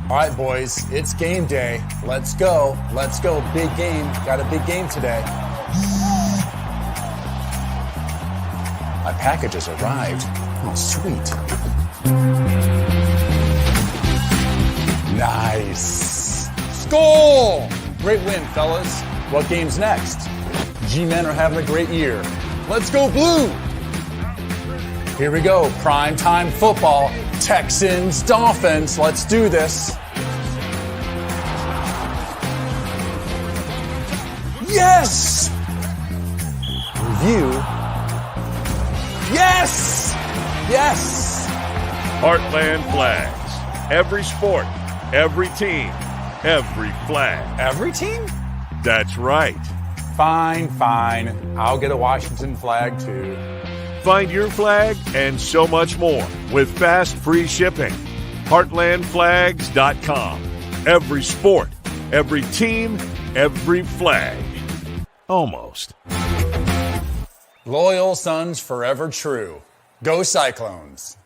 All right, boys, it's game day. Let's go. Let's go. Big game. Got a big game today. My package has arrived. Oh, sweet. Nice. Score! Great win, fellas. What game's next? G-Men are having a great year. Let's go Blue! Here we go. Primetime football. Texans, Dolphins. Let's do this. Yes! Review. Yes! Yes! Heartland Flags. Every sport, every team, every flag. Every team? That's right. Fine. I'll get a Washington flag too. Find your flag and so much more with fast, free shipping. Heartlandflags.com. Every sport, every team, every flag. Almost. Loyal sons forever true. Go Cyclones.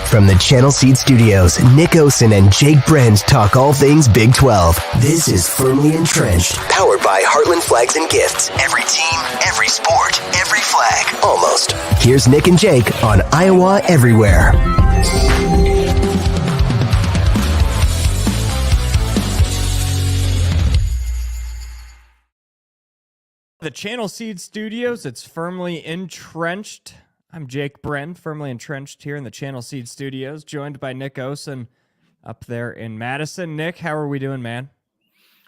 From the Channel Seed Studios, Nick Osen and Jake Brend talk all things Big 12. This is Firmly Entrenched, powered by Heartland Flags and Gifts. Every team, every sport, every flag. Almost. Here's Nick and Jake on Iowa Everywhere. The Channel Seed Studios, it's Firmly Entrenched. I'm Jake Brend, firmly entrenched here in the Channel Seed Studios, joined by Nick Osen up there in Madison. Nick, how are we doing, man?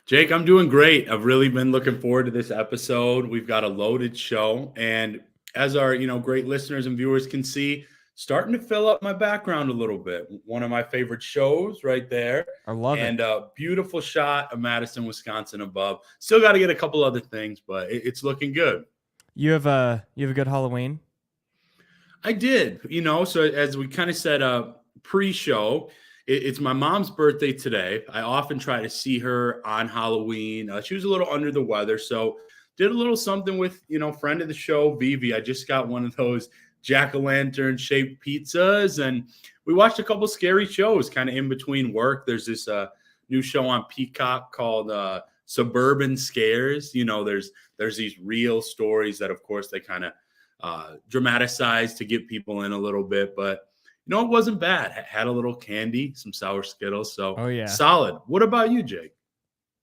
Jake, I'm doing great. I've really been looking forward to this episode. We've got a loaded show, and as our great listeners and viewers can see, starting to fill up my background a little bit. One of my favorite shows right there. I love it. And a beautiful shot of Madison, Wisconsin above. Still got to get a couple other things, but it's looking good. You have a good Halloween? I did, so as we kind of said pre-show, it's my mom's birthday today. I often try to see her on Halloween. She was a little under the weather, so did a little something with, friend of the show, Vivi. I just got one of those jack-o'-lantern shaped pizzas, and we watched a couple scary shows kind of in between work. There's this new show on Peacock called Suburban Scares. There's these real stories that, of course, they kind of dramatized to get people in a little bit, but it wasn't bad. Had a little candy, some sour Skittles, so oh yeah, solid. What about you, Jake?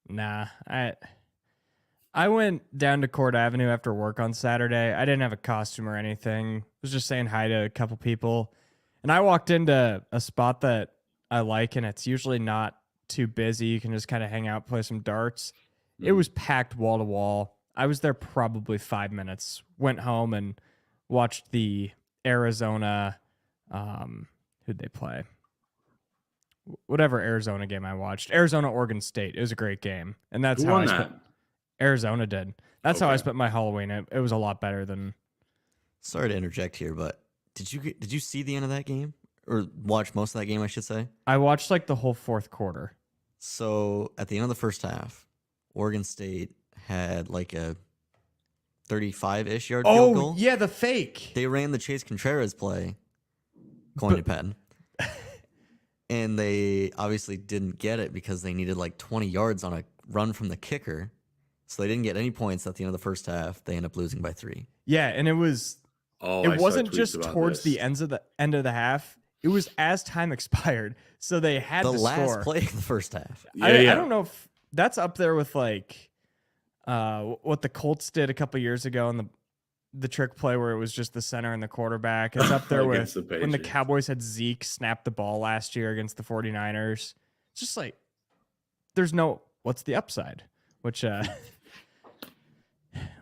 Nah, I went down to Court Avenue after work on Saturday. I didn't have a costume or anything. I was just saying hi to a couple people, and I walked into a spot that I like, and it's usually not too busy. You can just kind of hang out, play some darts. It was packed wall to wall. I was there probably 5 minutes, went home and watched the Arizona, who'd they play? Whatever Arizona game I watched. Arizona, Oregon State. It was a great game. And that's Who how won I that? spent. Arizona did. That's how I Okay. spent my Halloween. It was a lot better than. Sorry to interject here, but did you see the end of that game? Or watch most of that game, I should say? I watched like the whole fourth quarter. So at the end of the first half, Oregon State had like a 35-ish yard field goal. Oh, yeah, the fake. They ran the Chase Contreras play, coin to pen. And they obviously didn't get it because they needed like 20 yards on a run from the kicker. So they didn't get any points at the end of the first half. They end up losing by 3. Yeah, and it was. I It saw wasn't tweets just about towards this. the end of the half. It was as time expired, so they had The to last score. play of the first half. Yeah. I don't know if that's up there with like what the Colts did a couple years ago in the trick play where it was just the center and the quarterback. It's up there with Against the when the Patriots. Cowboys had Zeke snap the ball last year against the 49ers. It's just like there's no what's the upside, which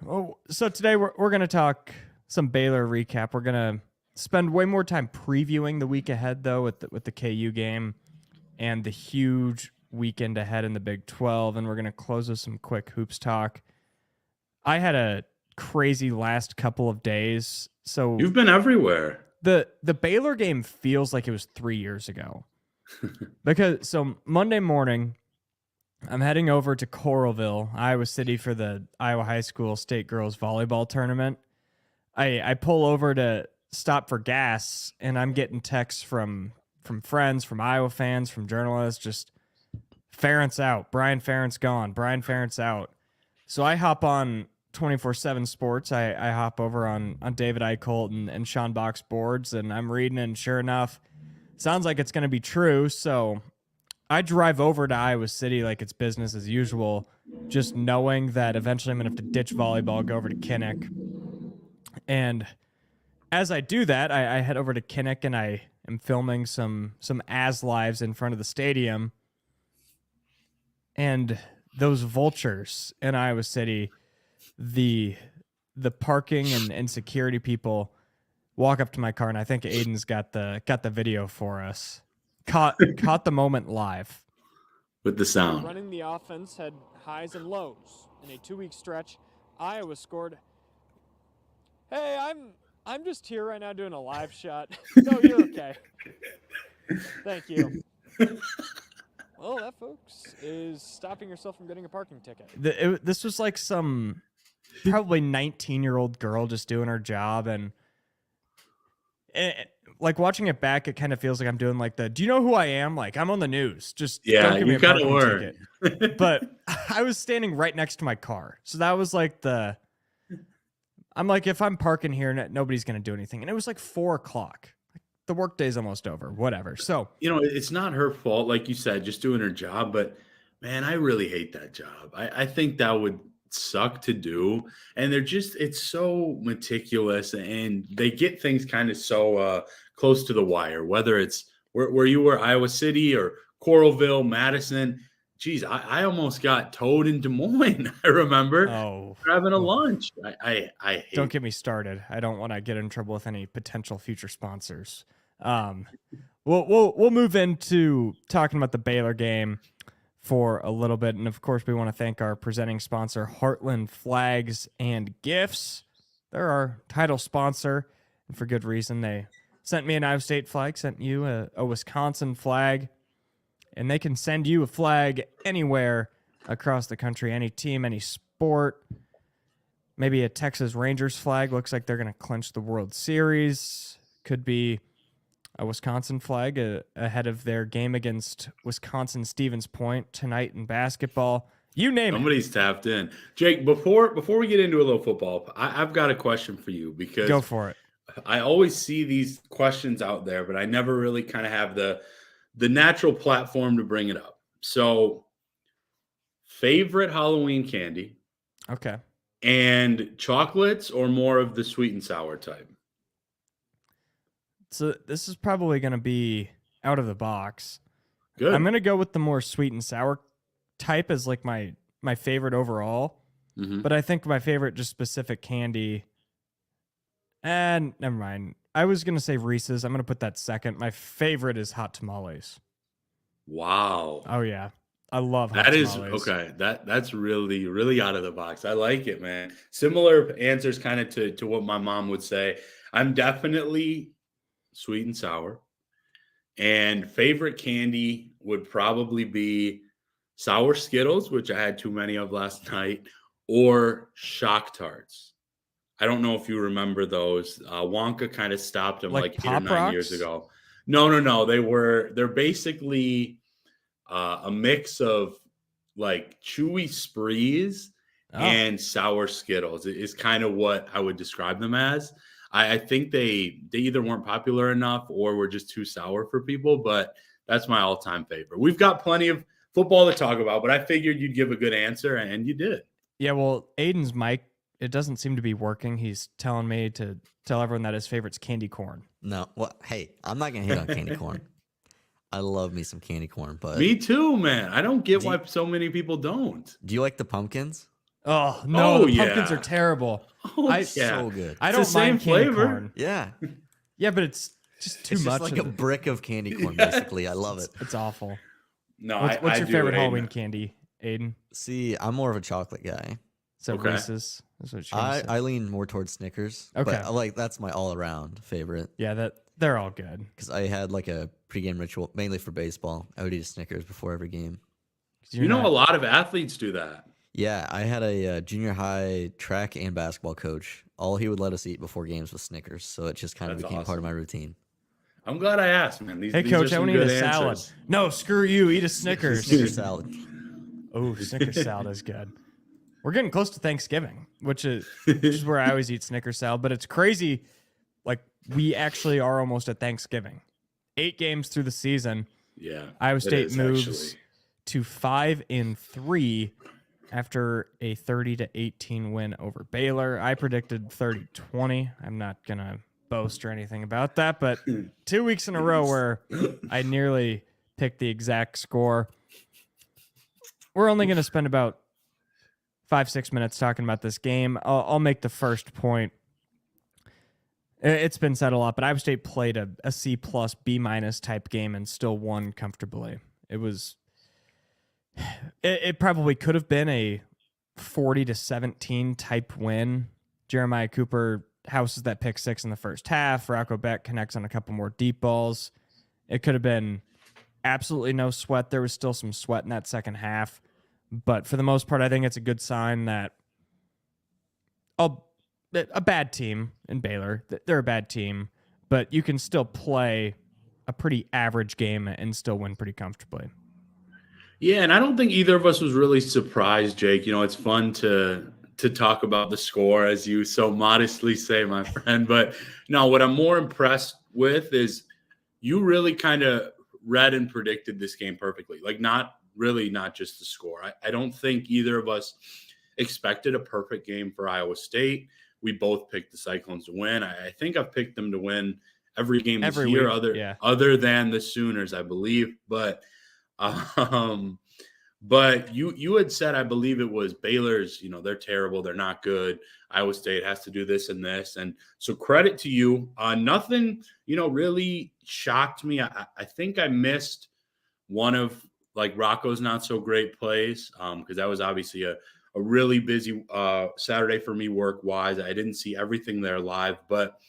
well, so today we're going to talk some Baylor recap. We're going to spend way more time previewing the week ahead though with the KU game and the huge weekend ahead in the Big 12, and we're going to close with some quick hoops talk. I had a crazy last couple of days. So You've been everywhere. the Baylor game feels like it was 3 years ago. Because so Monday morning, I'm heading over to Coralville, Iowa City for the Iowa High School State Girls Volleyball Tournament. I pull over to stop for gas, and I'm getting texts from friends, from Iowa fans, from journalists, just Ferentz out. Brian Ferentz gone. Brian Ferentz out. So I hop on 24/7 Sports. I hop over on David Eichholt and Sean Bach's boards, and I'm reading, and sure enough, sounds like it's going to be true. So I drive over to Iowa City like it's business as usual, just knowing that eventually I'm going to have to ditch volleyball, go over to Kinnick. And as I do that, I head over to Kinnick, and I am filming some As lives in front of the stadium. And those vultures in Iowa City, the parking and security people walk up to my car, and I think Aiden's got the video for us. Caught the moment live. With the sound. Running the offense had highs and lows. In a 2-week stretch, Iowa scored. Hey, I'm just here right now doing a live shot. No, you're okay. Thank you. Well, that, folks, is stopping yourself from getting a parking ticket. This was like some probably 19-year-old girl just doing her job, and like watching it back, it kind of feels like I'm doing like do you know who I am? Like, I'm on the news. Just don't give me a parking ticket. But I was standing right next to my car, so that was like I'm like, if I'm parking here, nobody's gonna do anything. And it was like 4:00. The workday's almost over, whatever. So, it's not her fault, like you said, just doing her job. But man, I really hate that job. I think that would suck to do. And it's so meticulous, and they get things kind of so close to the wire, whether it's where you were, Iowa City or Coralville, Madison. Geez, I almost got towed in Des Moines. I remember having a lunch. I hate. Don't get me started. I don't want to get in trouble with any potential future sponsors. We'll move into talking about the Baylor game for a little bit, and of course, we want to thank our presenting sponsor, Heartland Flags and Gifts. They're our title sponsor, and for good reason. They sent me an Iowa State flag, sent you a Wisconsin flag. And they can send you a flag anywhere across the country, any team, any sport. Maybe a Texas Rangers flag. Looks like they're going to clinch the World Series. Could be a Wisconsin flag ahead of their game against Wisconsin Stevens Point tonight in basketball. You name Somebody's tapped in. Jake, before we get into a little football, I've got a question for you, because go for it. I always see these questions out there, but I never really kind of have the natural platform to bring it up. So, favorite Halloween candy? Okay. And chocolates, or more of the sweet and sour type? So this is probably going to be out of the box. Good. I'm going to go with the more sweet and sour type as like my favorite overall. Mm-hmm. But I think my favorite just specific candy, and never mind. I was going to say Reese's. I'm going to put that second. My favorite is hot tamales. Wow. Oh, yeah. I love hot that tamales. Is okay. That's really, really out of the box. I like it, man. Similar answers kind of to what my mom would say. I'm definitely sweet and sour. And favorite candy would probably be sour Skittles, which I had too many of last night, or Shock Tarts. I don't know if you remember those. Wonka kind of stopped them like 8 or 9 years ago. No. They're basically a mix of like chewy Sprees and sour Skittles. It is kind of what I would describe them as. I think they either weren't popular enough or were just too sour for people, but that's my all-time favorite. We've got plenty of football to talk about, but I figured you'd give a good answer, and you did. Yeah, well, Aiden's mic, it doesn't seem to be working. He's telling me to tell everyone that his favorite's candy corn. No, well, hey, I'm not gonna hate on candy corn. I love me some candy corn, but me too, man. I don't get why so many people don't. Do you like the pumpkins? Oh no, the pumpkins are terrible. So good. I don't mind candy corn. Yeah, yeah, but it's just too much. Just like a brick of candy corn, basically. I love it. It's awful. No, what's your favorite Halloween candy, Aiden? See, I'm more of a chocolate guy. So Reese's. I lean more towards Snickers. Okay, but that's my all-around favorite. Yeah, they're all good. Because I had like a pregame ritual, mainly for baseball. I would eat a Snickers before every game. You know, a lot of athletes do that. Yeah, I had a junior high track and basketball coach. All he would let us eat before games was Snickers, so it just kind of became part of my routine. I'm glad I asked, man. Hey, These Coach, are I some want to eat good a salad. answers. No, screw you. Eat a Snickers. Snicker salad. Oh, Snickers salad is good. We're getting close to Thanksgiving, which is where I always eat Snickers salad. But it's crazy. Like, we actually are almost at Thanksgiving. 8 games through the season. Yeah, Iowa it State is, moves actually. to 5-3 after a 30-18 win over Baylor. I predicted 30-20. I'm not gonna boast or anything about that, but 2 weeks in a row where I nearly picked the exact score. We're only going to spend about 5-6 minutes talking about this game. I'll make the first point. It's been said a lot, but Iowa State played a C+, B- type game and still won comfortably. It probably could have been a 40-17 type win. Jeremiah Cooper houses that pick 6 in the first half. Rocco Beck connects on a couple more deep balls. It could have been absolutely no sweat. There was still some sweat in that second half. But for the most part, I think it's a good sign that a bad team in Baylor, they're a bad team, but you can still play a pretty average game and still win pretty comfortably. Yeah, and I don't think either of us was really surprised, Jake. It's fun to talk about the score, as you so modestly say, my friend. But no, what I'm more impressed with is you really kind of read and predicted this game perfectly. Like, not just the score. I don't think either of us expected a perfect game for Iowa State. We both picked the Cyclones to win. I think I've picked them to win every game this year, other than the Sooners, I believe. But you had said, I believe it was Baylor's, they're terrible. They're not good. Iowa State has to do this and this. And so credit to you. Nothing, really shocked me. I think I missed one of Rocco's not so great plays because that was obviously a really busy Saturday for me work-wise. I didn't see everything there live, but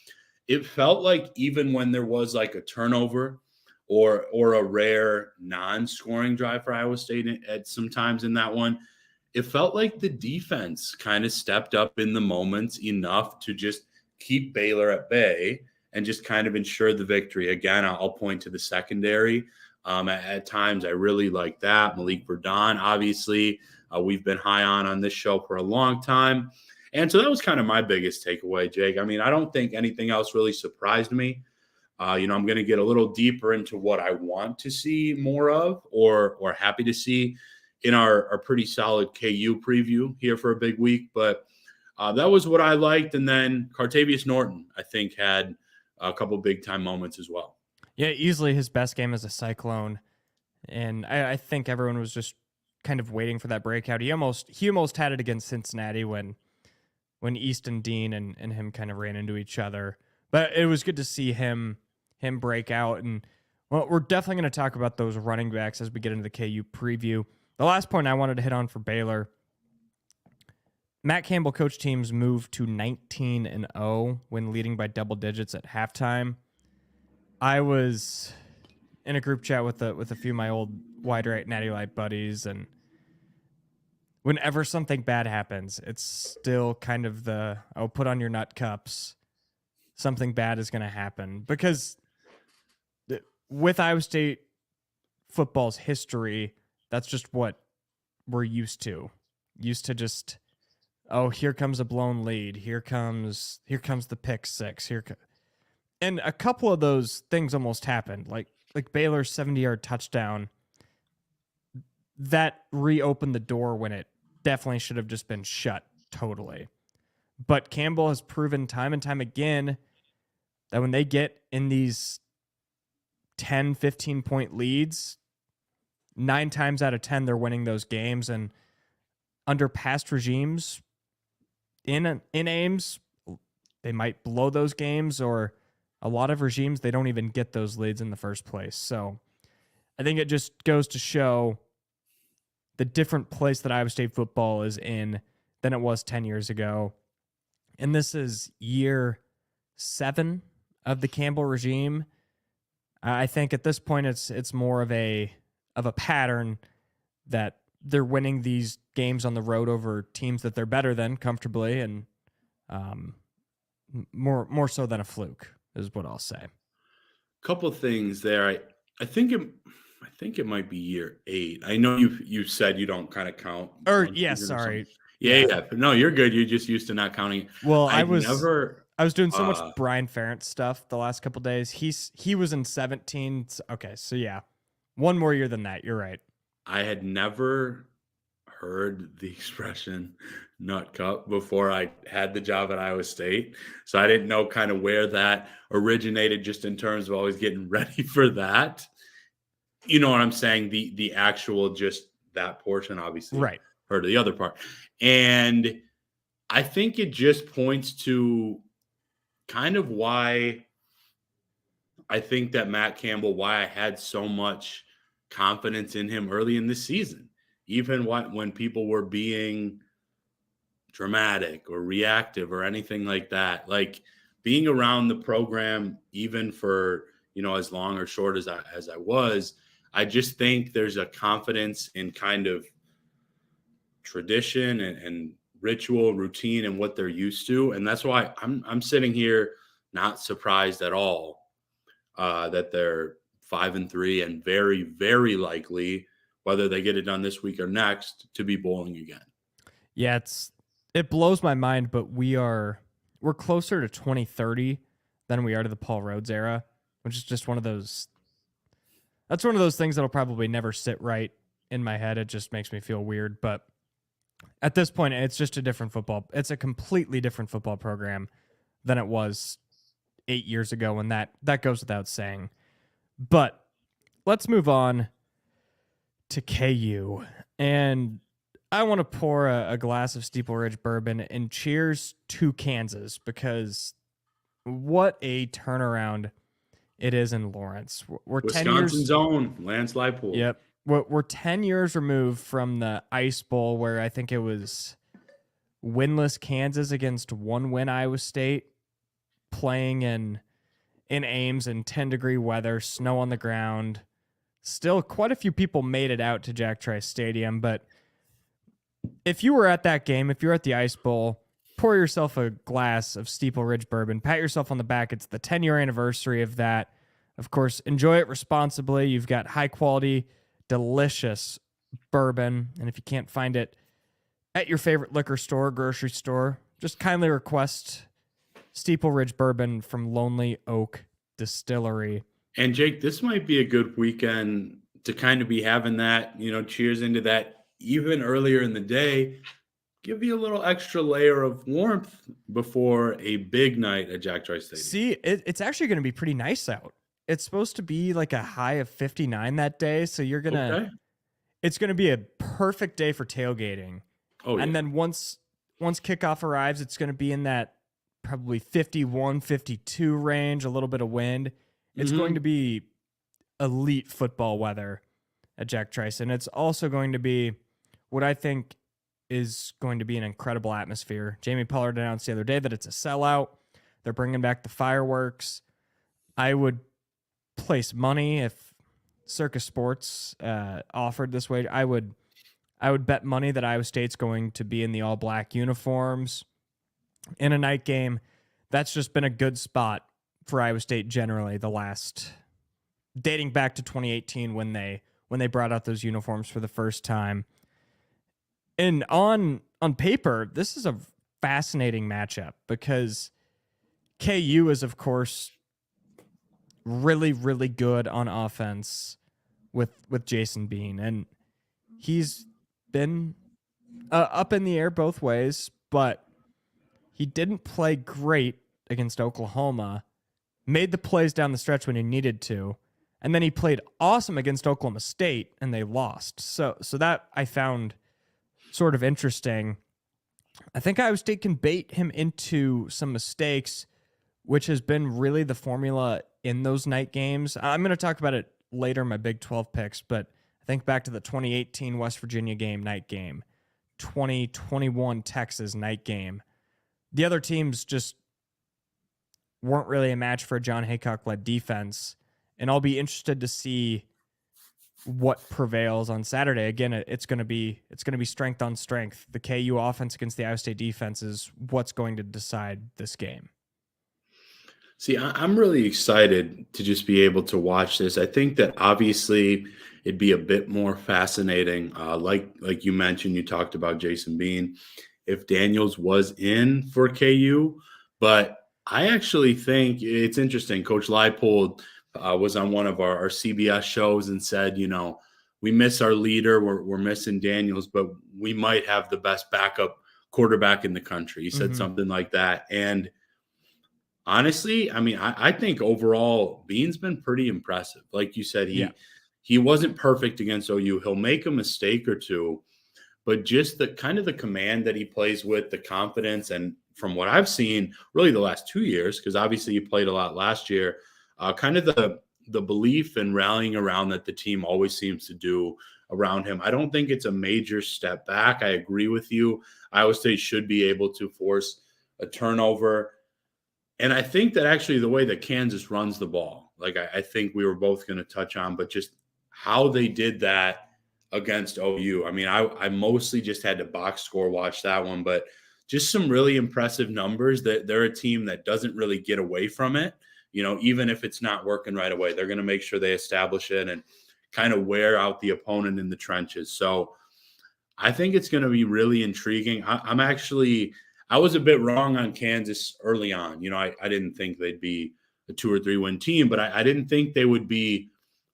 it felt like even when there was a turnover or a rare non-scoring drive for Iowa State at sometimes in that one, it felt like the defense kind of stepped up in the moments enough to just keep Baylor at bay and just kind of ensure the victory. Again, I'll point to the secondary. At times, I really like that. Malik Verdon, obviously, we've been high on this show for a long time. And so that was kind of my biggest takeaway, Jake. I mean, I don't think anything else really surprised me. I'm going to get a little deeper into what I want to see more of or happy to see in our pretty solid KU preview here for a big week. But that was what I liked. And then Cartavius Norton, I think, had a couple big-time moments as well. Yeah, easily his best game as a Cyclone. And I think everyone was just kind of waiting for that breakout. He almost had it against Cincinnati when Easton Dean and him kind of ran into each other. But it was good to see him break out. And well, we're definitely going to talk about those running backs as we get into the KU preview. The last point I wanted to hit on for Baylor, Matt Campbell coach teams moved to 19-0 when leading by double digits at halftime. I was in a group chat with a few of my old Wide Right Natty Light buddies, and whenever something bad happens, it's still kind of put on your nut cups. Something bad is going to happen because with Iowa State football's history, that's just what we're used to. Used to just, here comes a blown lead. Here comes the pick six. And a couple of those things almost happened, like Baylor's 70-yard touchdown. That reopened the door when it definitely should have just been shut totally. But Campbell has proven time and time again that when they get in these 10, 15-point leads, 9 times out of 10, they're winning those games. And under past regimes in Ames, they might blow those games, or a lot of regimes, they don't even get those leads in the first place. So I think it just goes to show the different place that Iowa State football is in than it was 10 years ago. And this is year 7 of the Campbell regime. I think at this point it's more of a pattern that they're winning these games on the road over teams that they're better than comfortably, and more so than a fluke is what I'll say. couple things there. I think it might be year 8. I know you said you don't kind of count. Or one yeah, season or something. sorry. Yeah. But no, you're good. You're just used to not counting. Well, I'd never. I was doing so much Brian Ferentz stuff the last couple days. He was in 17. Okay, so yeah, one more year than that. You're right. I had never heard the expression nut cup before I had the job at Iowa State. So I didn't know kind of where that originated, just in terms of always getting ready for that. You know what I'm saying? The actual, just that portion, obviously. Right. Heard of the other part. And I think it just points to kind of why I think that Matt Campbell, why I had so much confidence in him early in this season, even when people were being dramatic or reactive or anything like that. Like, being around the program, even for, as long or short as I was, I just think there's a confidence in kind of tradition and ritual, routine, and what they're used to. And that's why I'm sitting here not surprised at all that they're 5-3 and very, very likely, whether they get it done this week or next, to be bowling again. Yeah, it blows my mind, but we're closer to 2030 than we are to the Paul Rhodes era, which is just one of those. That's one of those things that'll probably never sit right in my head. It just makes me feel weird. But at this point, it's just a different football. It's a completely different football program than it was 8 years ago, and that goes without saying. But let's move on to KU. And I want to pour a glass of Steeple Ridge bourbon and cheers to Kansas, because what a turnaround it is in Lawrence. We're 10 years. Wisconsin's own Lance Leipold. Yep. We're 10 years removed from the Ice Bowl, where I think it was winless Kansas against one-win Iowa State, playing in Ames in 10-degree weather, snow on the ground. Still, quite a few people made it out to Jack Trice Stadium, but if you were at that game, if you're at the Ice Bowl, pour yourself a glass of Steeple Ridge bourbon, pat yourself on the back. It's the 10-year anniversary of that. Of course, enjoy it responsibly. You've got high-quality, delicious bourbon, and if you can't find it at your favorite liquor store, grocery store, just kindly request Steeple Ridge bourbon from Lonely Oak Distillery. And Jake, this might be a good weekend to kind of be having that, cheers into that even earlier in the day. Give you a little extra layer of warmth before a big night at Jack Trice Stadium. See, it's actually going to be pretty nice out. It's supposed to be like a high of 59 that day, so it's going to be a perfect day for tailgating. Oh, and yeah. then once kickoff arrives, it's going to be in that probably 51, 52 range, a little bit of wind. It's going to be elite football weather at Jack Trice, and it's also going to be what I think is going to be an incredible atmosphere. Jamie Pollard announced the other day that it's a sellout. They're bringing back the fireworks. I would place money if Circus Sports offered this way. I would bet money that Iowa State's going to be in the all-black uniforms in a night game. That's just been a good spot for Iowa State generally, dating back to 2018 when they brought out those uniforms for the first time. And on paper, this is a fascinating matchup because KU is, of course, really, really good on offense with Jason Bean. And he's been up in the air both ways, but he didn't play great against Oklahoma, made the plays down the stretch when he needed to, and then he played awesome against Oklahoma State, and they lost. So that I found sort of interesting. I think Iowa State can bait him into some mistakes, which has been really the formula in those night games. I'm going to talk about it later in my Big 12 picks, but I think back to the 2018 West Virginia game, night game, 2021 Texas night game. The other teams just weren't really a match for a John Haycock-led defense, and I'll be interested to see what prevails on Saturday. Again, it's going to be strength on strength. The KU offense against the Iowa State defense is what's going to decide this game. See, I'm really excited to just be able to watch this. I think that obviously it'd be a bit more fascinating. Like you mentioned, you talked about Jason Bean. If Daniels was in for KU, but I actually think it's interesting. Coach Leipold was on one of our CBS shows and said, we miss our leader. We're missing Daniels, but we might have the best backup quarterback in the country. He said something like that. And honestly, I mean, I think overall Bean's been pretty impressive. Like you said, he wasn't perfect against OU. He'll make a mistake or two, but just the kind of the command that he plays with, the confidence, and from what I've seen, really the last 2 years, because obviously he played a lot last year, kind of the belief and rallying around that the team always seems to do around him. I don't think it's a major step back. I agree with you. Iowa State should be able to force a turnover. And I think that actually the way that Kansas runs the ball, like I think we were both going to touch on, but just how they did that against OU. I mean, I mostly just had to box score watch that one, but just some really impressive numbers. That they're a team that doesn't really get away from it. Even if it's not working right away, they're going to make sure they establish it and kind of wear out the opponent in the trenches. So I think it's going to be really intriguing. I was a bit wrong on Kansas early on. I didn't think they'd be a 2 or 3 win team, but I didn't think they would be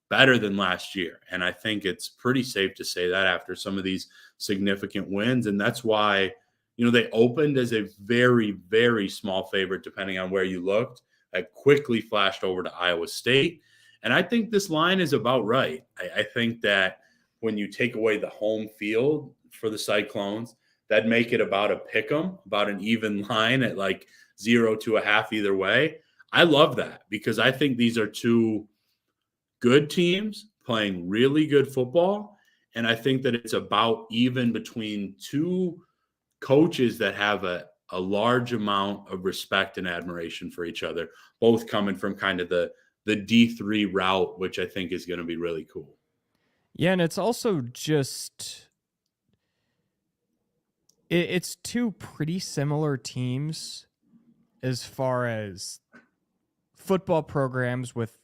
better than last year. And I think it's pretty safe to say that after some of these significant wins. And that's why, they opened as a very, very small favorite, depending on where you looked. I quickly flashed over to Iowa State. And I think this line is about right. I think that when you take away the home field for the Cyclones, that'd make it about a pick 'em, about an even line at like 0 to a half either way. I love that because I think these are two good teams playing really good football. And I think that it's about even between two coaches that have a large amount of respect and admiration for each other, both coming from kind of the D3 route, which I think is going to be really cool. Yeah, and it's also just it's two pretty similar teams as far as football programs with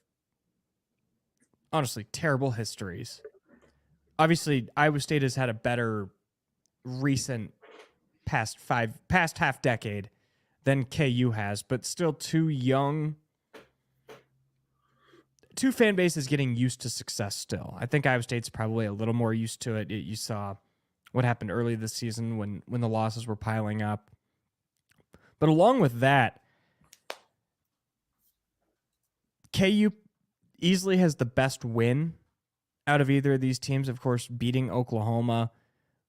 honestly terrible histories. Obviously, Iowa State has had a better recent past half decade than KU has, but still too young. Two fan bases getting used to success still. I think Iowa State's probably a little more used to it. You saw what happened early this season when the losses were piling up. But along with that, KU easily has the best win out of either of these teams, of course, beating Oklahoma,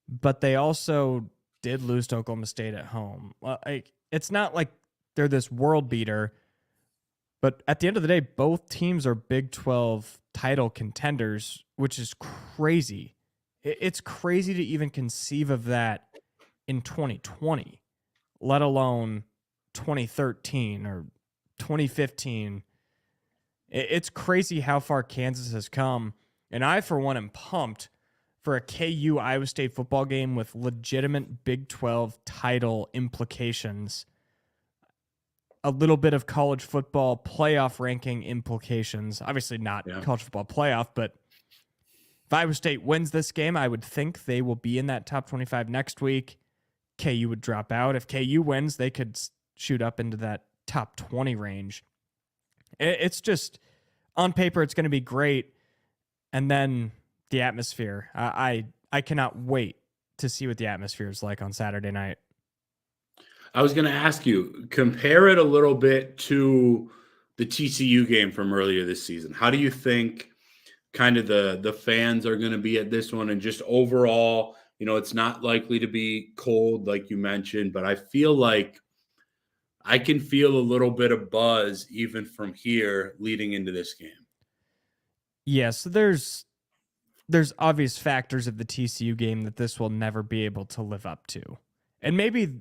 but they also did lose to Oklahoma State at home. It's not like they're this world beater, but at the end of the day, both teams are Big 12 title contenders, which is crazy. It's crazy to even conceive of that in 2020, let alone 2013 or 2015. It's crazy how far Kansas has come. And I, for one, am pumped for a KU Iowa State football game with legitimate Big 12 title implications. A little bit of college football playoff ranking implications. Obviously not college football playoff, but if Iowa State wins this game, I would think they will be in that top 25 next week. KU would drop out. If KU wins, they could shoot up into that top 20 range. It's just, on paper, it's going to be great. And then the atmosphere. I cannot wait to see what the atmosphere is like on Saturday night. I was going to ask you, compare it a little bit to the TCU game from earlier this season. How do you think kind of the fans are going to be at this one? And just overall, it's not likely to be cold like you mentioned, but I feel like I can feel a little bit of buzz even from here leading into this game. Yeah, so there's obvious factors of the TCU game that this will never be able to live up to. And maybe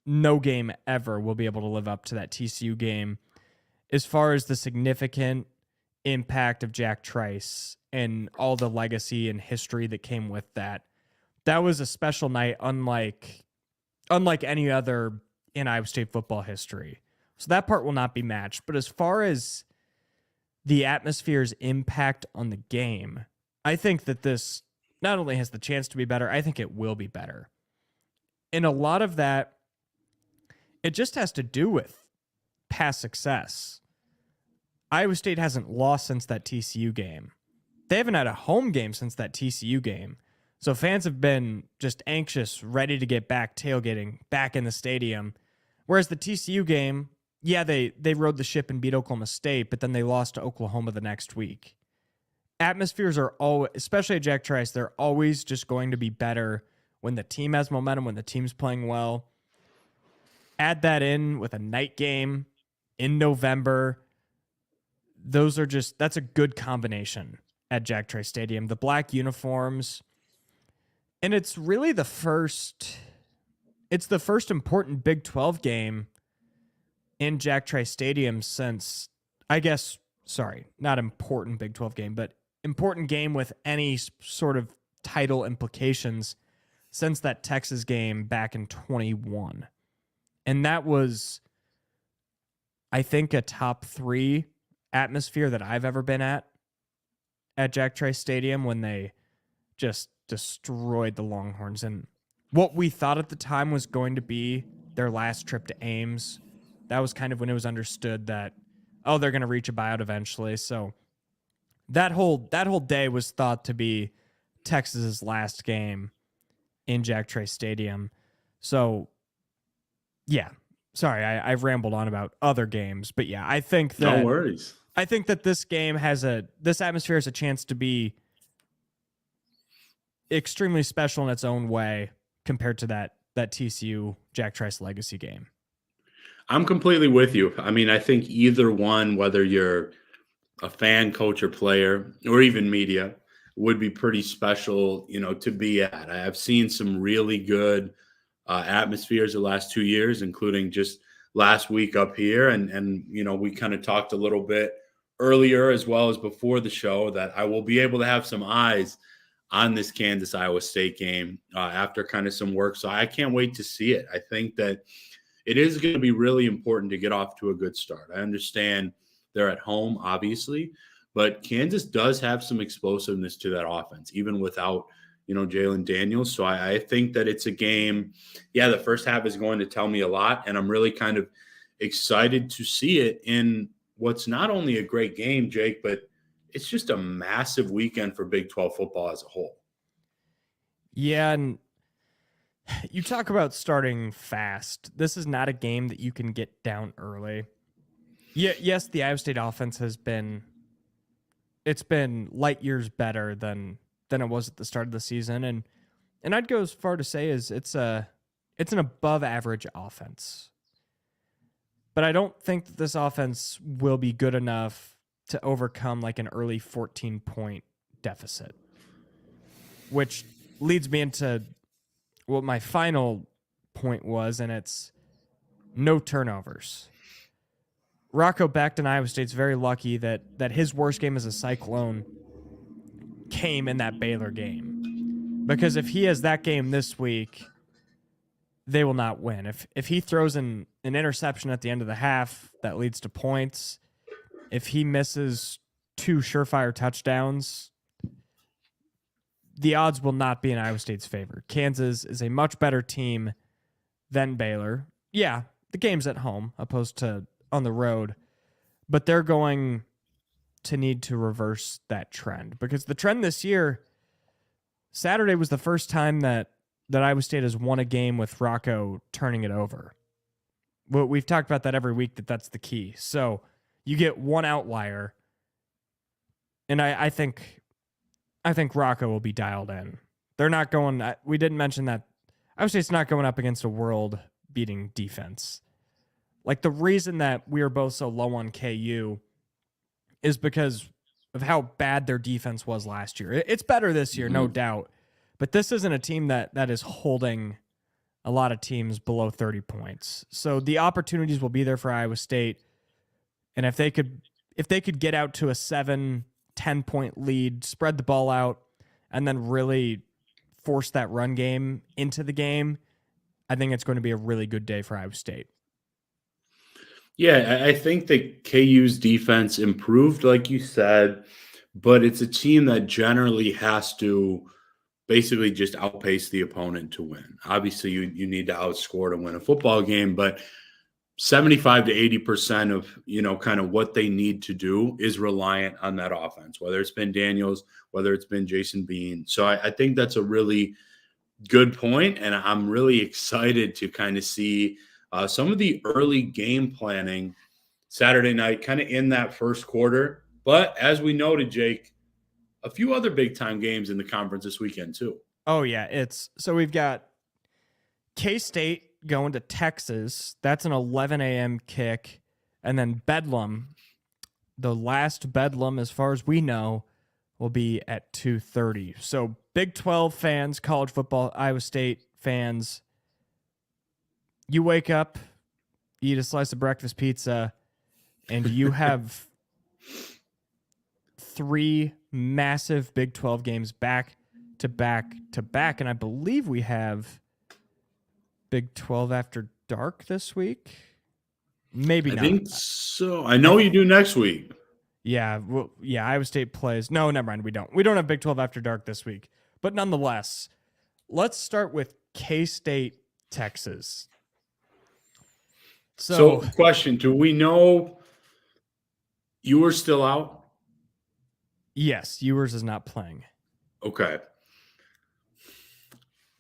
no game ever will be able to live up to that TCU game as far as the significant impact of Jack Trice and all the legacy and history that came with that. That was a special night unlike any other in Iowa State football history. So that part will not be matched. But as far as the atmosphere's impact on the game, I think that this not only has the chance to be better, I think it will be better. And a lot of that, it just has to do with past success. Iowa State hasn't lost since that TCU game. They haven't had a home game since that TCU game. So fans have been just anxious, ready to get back tailgating, back in the stadium. Whereas the TCU game, yeah, they rode the ship and beat Oklahoma State, but then they lost to Oklahoma the next week. Atmospheres are always, especially at Jack Trice, they're always just going to be better when the team has momentum, when the team's playing well. Add that in with a night game in November. That's a good combination at Jack Trice Stadium. The black uniforms, and it's really the first important Big 12 game in Jack Trice Stadium since, not important Big 12 game, but important game with any sort of title implications since that Texas game back in 21. And that was, I think, a top 3 atmosphere that I've ever been at Jack Trice Stadium when they just destroyed the Longhorns. And what we thought at the time was going to be their last trip to Ames, that was kind of when it was understood that, oh, they're going to reach a buyout eventually. So that whole day was thought to be Texas's last game in Jack Trice Stadium. So, yeah, sorry, I've rambled on about other games, but yeah, I think that no worries. I think that this game this atmosphere has a chance to be extremely special in its own way compared to that TCU Jack Trice Legacy game. I'm completely with you. I mean, I think either one, whether you're a fan, coach, or player, or even media, would be pretty special, to be at. I've seen some really good atmospheres the last 2 years, including just last week up here. And we kind of talked a little bit earlier as well as before the show that I will be able to have some eyes on this Kansas-Iowa State game after kind of some work. So I can't wait to see it. I think that it is going to be really important to get off to a good start. I understand they're at home, obviously, but Kansas does have some explosiveness to that offense, even without, Jalen Daniels. So I think that it's a game. Yeah, the first half is going to tell me a lot, and I'm really kind of excited to see it in what's not only a great game, Jake, but it's just a massive weekend for Big 12 football as a whole. Yeah, and you talk about starting fast. This is not a game that you can get down early. Yeah, yes, the Iowa State offense has been light years better than it was at the start of the season, and I'd go as far to say is it's an above average offense. But I don't think that this offense will be good enough to overcome like an early 14-point deficit, which leads me into what my final point was, and it's no turnovers. Rocco Becht, Iowa State's very lucky that his worst game as a Cyclone came in that Baylor game. Because if he has that game this week, they will not win. If he throws an interception at the end of the half that leads to points, if he misses 2 surefire touchdowns, the odds will not be in Iowa State's favor. Kansas is a much better team than Baylor. Yeah, the game's at home opposed to on the road, but they're going to need to reverse that trend because the trend this year, Saturday was the first time that Iowa State has won a game with Rocco turning it over. Well, we've talked about that every week, that's the key. So you get one outlier, and I think Rocco will be dialed in. They're not going. We didn't mention that Iowa State's not going up against a world-beating defense. Like the reason that we are both so low on KU is because of how bad their defense was last year. It's better this year, no doubt. But this isn't a team that is holding a lot of teams below 30 points. So the opportunities will be there for Iowa State. And if they could get out to a 7-10 point lead, spread the ball out, and then really force that run game into the game, I think it's going to be a really good day for Iowa State. Yeah, I think that KU's defense improved, like you said, but it's a team that generally has to basically just outpace the opponent to win. Obviously, you need to outscore to win a football game, but 75 to 80% of, kind of what they need to do is reliant on that offense, whether it's been Daniels, whether it's been Jason Bean. So I think that's a really good point, and I'm really excited to kind of see some of the early game planning Saturday night, kind of in that first quarter. But as we noted, Jake, a few other big time games in the conference this weekend too. Oh yeah, so we've got K-State going to Texas. That's an 11 a.m. kick, and then Bedlam, the last Bedlam as far as we know, will be at 2:30. So Big 12 fans, college football, Iowa State fans, you wake up, eat a slice of breakfast pizza, and you have 3 massive Big 12 games back to back to back. And I believe we have Big 12 After Dark this week. Maybe I not. think so. I know you do next week. Yeah, Iowa State plays. No, never mind. We don't. We don't have Big 12 After Dark this week. But nonetheless, let's start with K-State, Texas. So question, do we know you were still out? Yes, Ewers is not playing. Okay.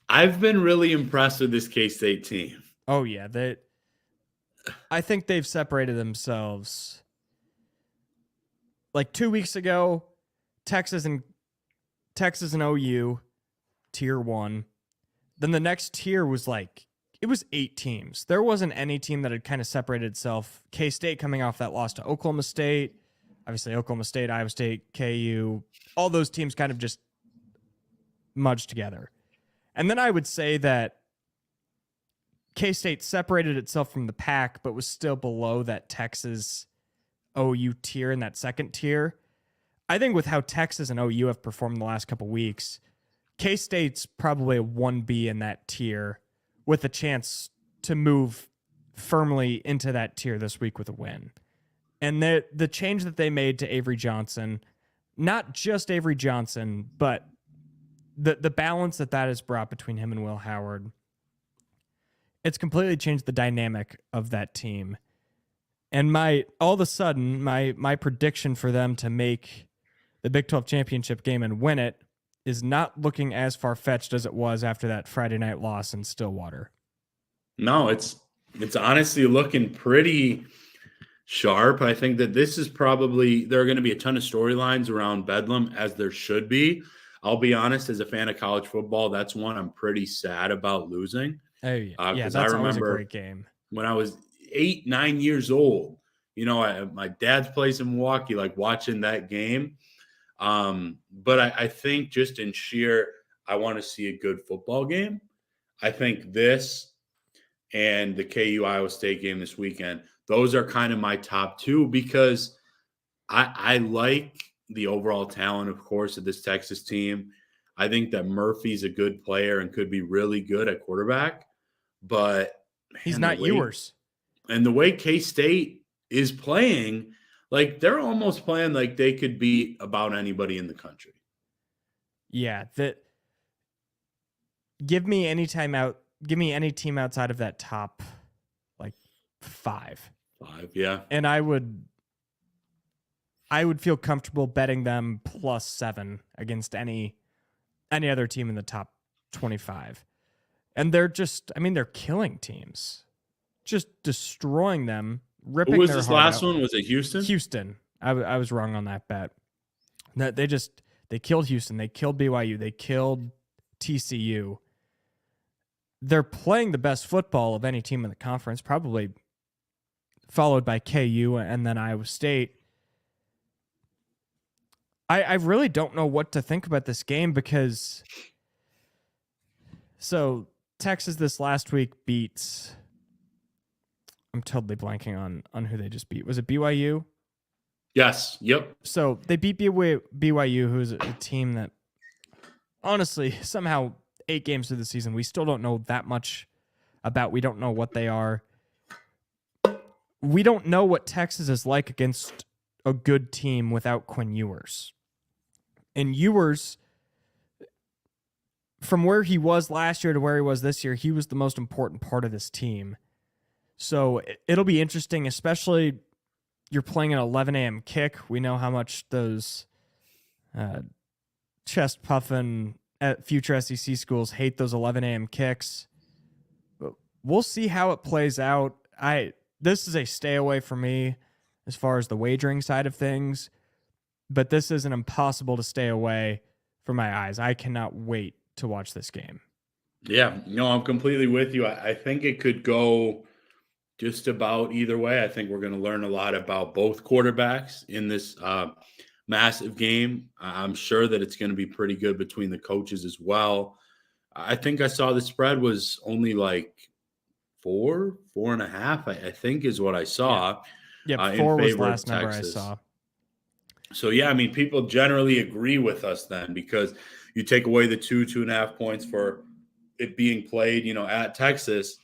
I've been really impressed with this K-State team. Oh, yeah. I think they've separated themselves. Like 2 weeks ago, Texas and OU, tier 1. Then the next tier was it was 8 teams. There wasn't any team that had kind of separated itself. K-State coming off that loss to Oklahoma State. Obviously, Oklahoma State, Iowa State, KU. All those teams kind of just merged together. And then I would say that K-State separated itself from the pack, but was still below that Texas OU tier in that second tier. I think with how Texas and OU have performed the last couple weeks, K-State's probably a 1B in that tier with a chance to move firmly into that tier this week with a win. And the change that they made to Avery Johnson, not just Avery Johnson, but the balance that has brought between him and Will Howard, it's completely changed the dynamic of that team. And all of a sudden, my prediction for them to make the Big 12 championship game and win it is not looking as far-fetched as it was after that Friday night loss in Stillwater. No, it's honestly looking pretty sharp. I think that this is probably, there are going to be a ton of storylines around Bedlam, as there should be. I'll be honest, as a fan of college football, that's one I'm pretty sad about losing. Oh, yeah. That's always a great game. When I was 8, 9 years old, my dad's place in Milwaukee, watching that game. But I think just in sheer, I want to see a good football game. I think this and the KU Iowa State game this weekend, those are kind of my top 2 because I like the overall talent, of course, of this Texas team. I think that Murphy's a good player and could be really good at quarterback, but he's not Ewers. And the way K-State is playing, they're almost playing like they could beat about anybody in the country. Yeah, give me any team outside of that top 5. 5, yeah. And I would feel comfortable betting them +7 against any other team in the top 25. And they're they're killing teams. Just destroying them, ripping Who was their this heart last out. one? Was it Houston? Houston. I was wrong on that bet. They killed Houston. They killed BYU. They killed TCU. They're playing the best football of any team in the conference, probably followed by KU and then Iowa State. I really don't know what to think about this game because Texas this last week beats, I'm totally blanking on who they just beat. Was it BYU? Yes. Yep. So they beat BYU, who's a team that honestly somehow 8 games through the season, we still don't know that much about. We don't know what they are. we don't know what Texas is like against a good team without Quinn Ewers. And Ewers, from where he was last year to where he was this year, he was the most important part of this team. So it'll be interesting, especially you're playing an 11 a.m. kick. We know how much those chest puffing at future SEC schools hate those 11 a.m. kicks. But we'll see how it plays out. This is a stay away for me as far as the wagering side of things, but this isn't impossible to stay away from my eyes. I cannot wait to watch this game. Yeah, no, I'm completely with you. I think it could go just about either way. I think we're going to learn a lot about both quarterbacks in this massive game. I'm sure that it's going to be pretty good between the coaches as well. I think I saw the spread was only like 4.5, I think is what I saw. Yeah, 4 was the last number I saw. So, yeah, I mean, people generally agree with us then because you take away the 2.5 points for it being played, at Texas.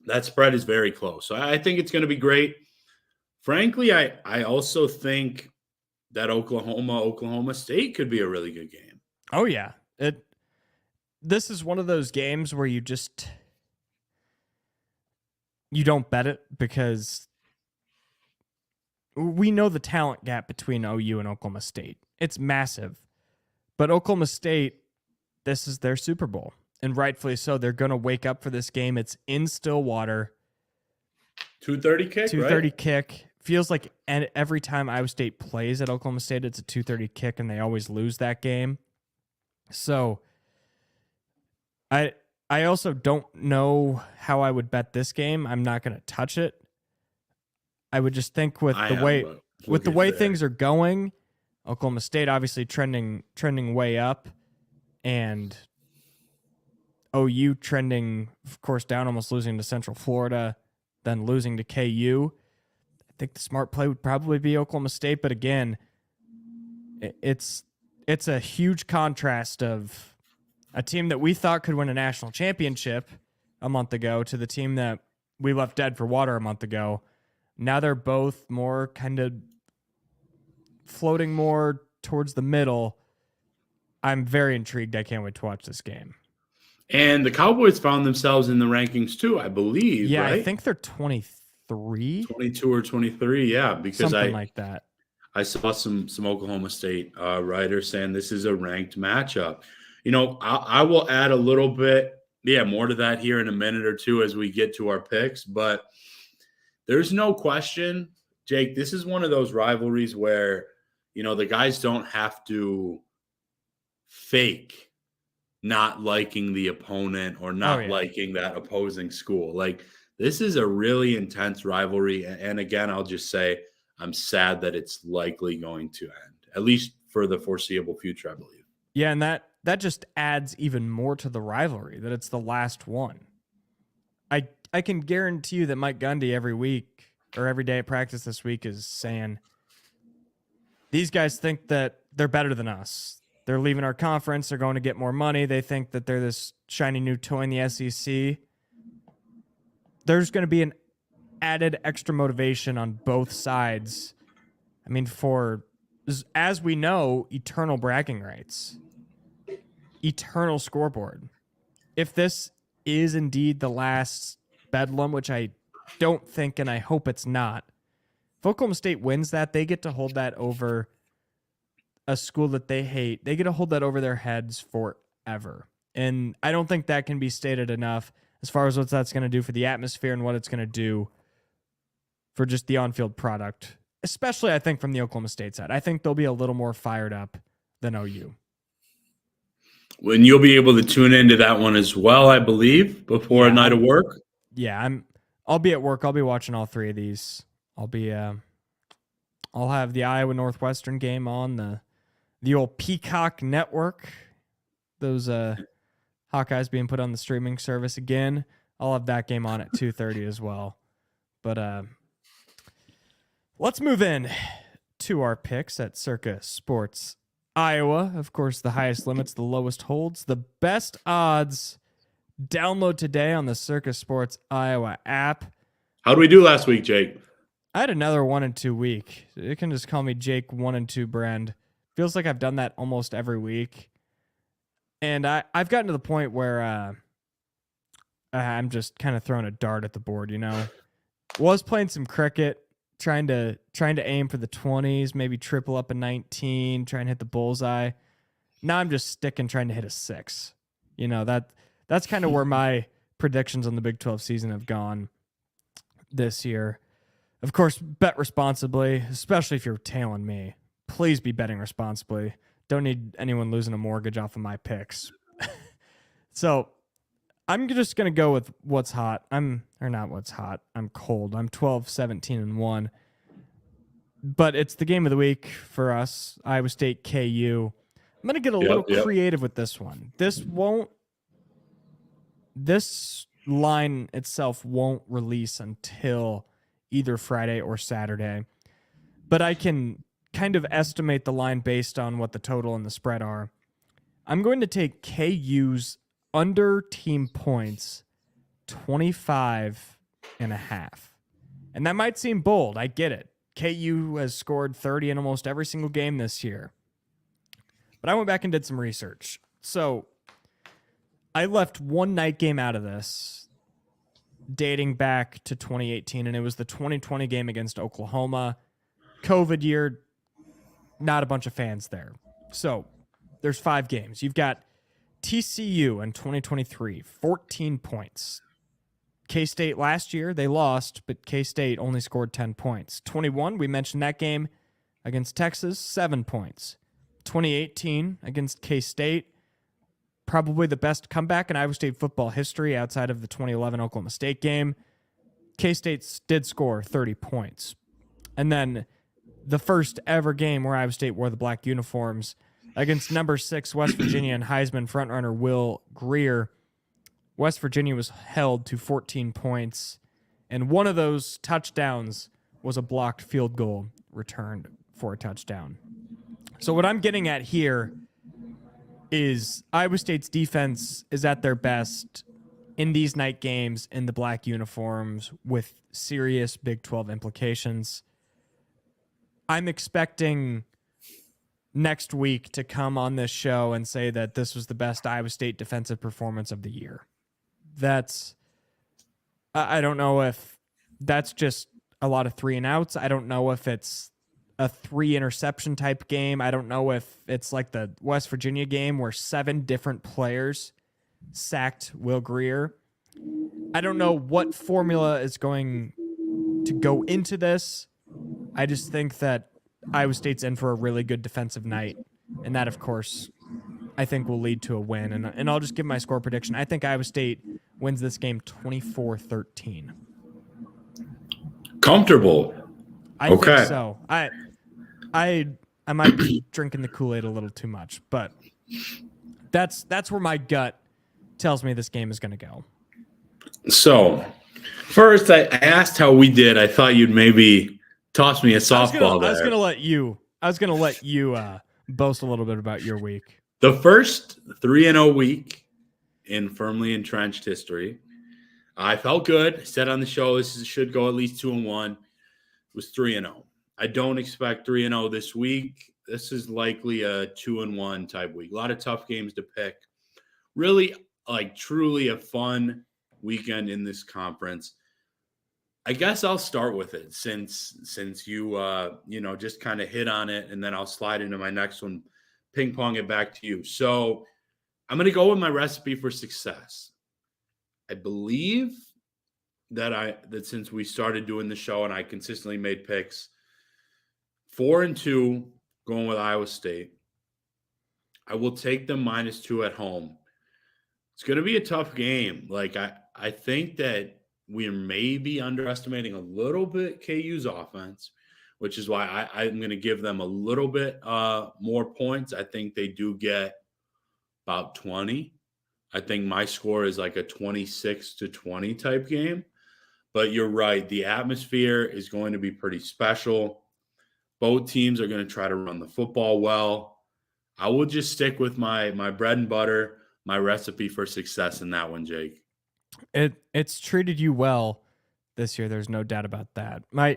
That spread is very close. So I think it's going to be great. Frankly, I also think that Oklahoma State could be a really good game. Oh, yeah. This is one of those games where you don't bet it because we know the talent gap between OU and Oklahoma State. It's massive. But Oklahoma State, this is their Super Bowl. And rightfully so. They're going to wake up for this game. It's in Stillwater. 2:30 kick, 2:30 kick. Feels like every time Iowa State plays at Oklahoma State, it's a 2:30 kick, and they always lose that game. So I also don't know how I would bet this game. I'm not going to touch it. I would just think with the way things are going, Oklahoma State obviously trending way up, and OU trending, of course, down, almost losing to Central Florida, then losing to KU. I think the smart play would probably be Oklahoma State, but again, it's a huge contrast of a team that we thought could win a national championship a month ago to the team that we left dead for water a month ago. Now they're both more kind of floating more towards the middle. I'm very intrigued. I can't wait to watch this game. And the Cowboys found themselves in the rankings too, I believe. Yeah, right? I think they're 23. 22 or 23, yeah. Because something like that. I saw some Oklahoma State writers saying this is a ranked matchup. I will add a little bit, more to that here in a minute or two as we get to our picks. But there's no question, Jake, this is one of those rivalries where, the guys don't have to fake not liking the opponent or not liking that opposing school. Like, this is a really intense rivalry. And again, I'll just say I'm sad that it's likely going to end, at least for the foreseeable future, I believe. Yeah, and that just adds even more to the rivalry, that it's the last one. I can guarantee you that Mike Gundy every week or every day at practice this week is saying, these guys think that they're better than us. They're leaving our conference. They're going to get more money. They think that they're this shiny new toy in the SEC. There's going to be an added extra motivation on both sides. I mean, as we know, eternal bragging rights, eternal scoreboard. If this is indeed the last Bedlam, which I don't think, and I hope it's not, if Oklahoma State wins that, they get to hold that over a school that they hate. They get to hold that over their heads forever. And I don't think that can be stated enough as far as what that's going to do for the atmosphere and what it's going to do for just the on-field product, especially, I think, from the Oklahoma State side. I think they'll be a little more fired up than OU. When you'll be able to tune into that one as well, I believe, before a night of work. Yeah, I'll be at work. I'll be watching all three of these. I'll have the Iowa Northwestern game on the old Peacock network. Those Hawkeyes being put on the streaming service again. I'll have that game on at 2:30 as well. But let's move in to our picks at Circa Sports Iowa. Of course, the highest limits, the lowest holds, the best odds. Download today on the Circa Sports Iowa app. How do we do last week, Jake? I had another 1-2 week. You can just call me Jake 1-2 Brend. Feels like I've done that almost every week. And I've gotten to the point where I'm just kind of throwing a dart at the board, you know. Was playing some cricket, trying to aim for the 20s, maybe triple up a 19, trying to hit the bullseye. Now I'm just sticking, trying to hit a 6. You know, that's kind of where my predictions on the Big 12 season have gone this year. Of course, bet responsibly, especially if you're tailing me. Please be betting responsibly. Don't need anyone losing a mortgage off of my picks. So I'm just going to go with what's hot. Not what's hot. I'm cold. I'm 12-17-1. But it's the game of the week for us, Iowa State KU. I'm going to get a little creative with this one. This line itself won't release until either Friday or Saturday. But I can kind of estimate the line based on what the total and the spread are. I'm going to take KU's under team points 25.5. And that might seem bold. I get it. KU has scored 30 in almost every single game this year. But I went back and did some research. So I left one night game out of this dating back to 2018, and it was the 2020 game against Oklahoma. COVID year, not a bunch of fans there. So there's 5 games. You've got TCU in 2023, 14 points. K-State last year, they lost, but K-State only scored 10 points. 21, we mentioned that game against Texas, 7 points. 2018 against K-State, probably the best comeback in Iowa State football history outside of the 2011 Oklahoma State game. K-State did score 30 points. And then the first ever game where Iowa State wore the black uniforms against number 6 West Virginia and Heisman frontrunner Will Grier. West Virginia was held to 14 points, and one of those touchdowns was a blocked field goal returned for a touchdown. So what I'm getting at here is Iowa State's defense is at their best in these night games in the black uniforms with serious Big 12 implications. I'm expecting next week to come on this show and say that this was the best Iowa State defensive performance of the year. I don't know if that's just a lot of 3 and outs. I don't know if it's a 3 interception type game. I don't know if it's like the West Virginia game where 7 different players sacked Will Grier. I don't know what formula is going to go into this. I just think that Iowa State's in for a really good defensive night. And that, of course, I think will lead to a win. And I'll just give my score prediction. I think Iowa State wins this game 24-13. Comfortable. I think so. I might be drinking the Kool-Aid a little too much, but that's where my gut tells me this game is going to go. So, first, I asked how we did. I thought you'd maybe toss me a softball there. I was going to let you boast a little bit about your week. The first 3-0 week in firmly entrenched history. I felt good. I said on the show this should go at least 2-1. It was 3-0. I don't expect 3-0 this week. This is likely a 2-1 type week. A lot of tough games to pick. Really, truly a fun weekend in this conference. I guess I'll start with it since you just kind of hit on it, and then I'll slide into my next one, ping pong it back to you. So I'm going to go with my recipe for success. I believe that since we started doing the show and I consistently made picks, 4-2 going with Iowa State. I will take them -2 at home. It's going to be a tough game. I think that we may be underestimating a little bit KU's offense, which is why I'm going to give them a little bit more points. I think they do get about 20. I think my score is like a 26-20 type game. But you're right. The atmosphere is going to be pretty special. Both teams are going to try to run the football well. I will just stick with my bread and butter, my recipe for success in that one, Jake. It's treated you well this year. There's no doubt about that. My